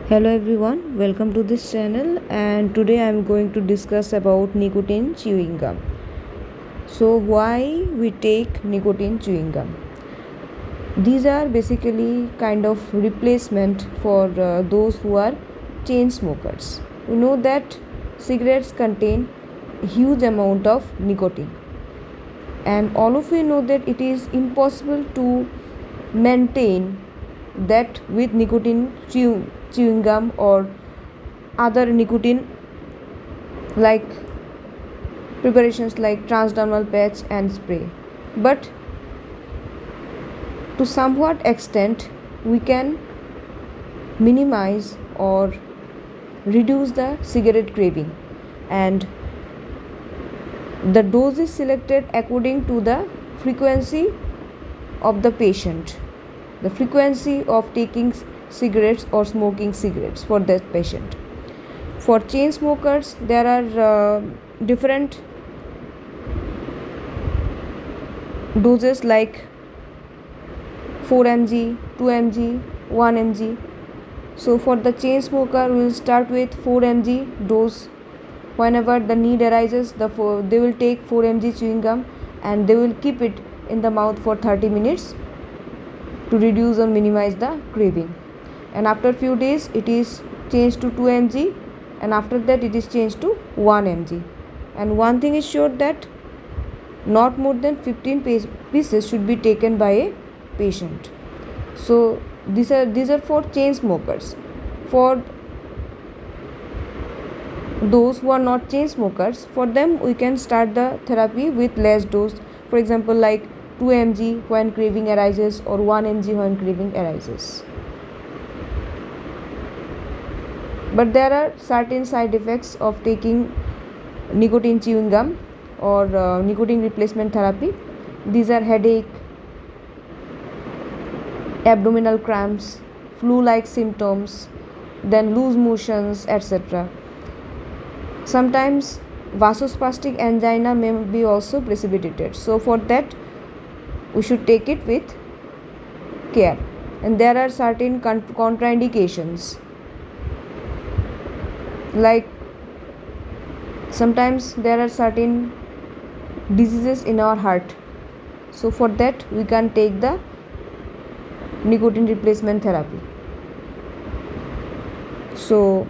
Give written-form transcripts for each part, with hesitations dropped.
Hello everyone, welcome to this channel, and today I am going to discuss about nicotine chewing gum. So why we take nicotine chewing gum? These are basically kind of replacement for those who are chain smokers. We know that cigarettes contain a huge amount of nicotine, and all of you know that it is impossible to maintain that with nicotine chewing gum or other nicotine like preparations like transdermal patch and spray. But to somewhat extent we can minimize or reduce the cigarette craving, and the dose is selected according to the frequency of the patient, the frequency of taking cigarettes or smoking cigarettes for that patient. For chain smokers, there are different doses like 4 mg, 2 mg, 1 mg. So for the chain smoker, we will start with 4 mg dose. Whenever the need arises, they will take 4 mg chewing gum and they will keep it in the mouth for 30 minutes to reduce or minimize the craving. And after few days it is changed to 2 mg, and after that it is changed to 1 mg. And one thing is sure that not more than 15 pieces should be taken by a patient. So these are for chain smokers. For those who are not chain smokers, for them we can start the therapy with less dose, for example like 2 mg when craving arises or 1 mg when craving arises. But there are certain side effects of taking nicotine chewing gum or nicotine replacement therapy. These are headache, abdominal cramps, flu-like symptoms, then loose motions, etc. Sometimes vasospastic angina may be also precipitated. So for that we should take it with care. And there are certain contraindications, like sometimes there are certain diseases in our heart. So for that we can take the nicotine replacement therapy. So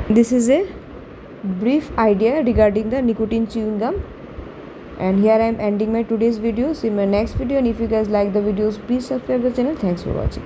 this is a brief idea regarding the nicotine chewing gum, and here I am ending my today's video. See you in my next video, and if you guys like the videos, please subscribe the channel. Thanks for watching.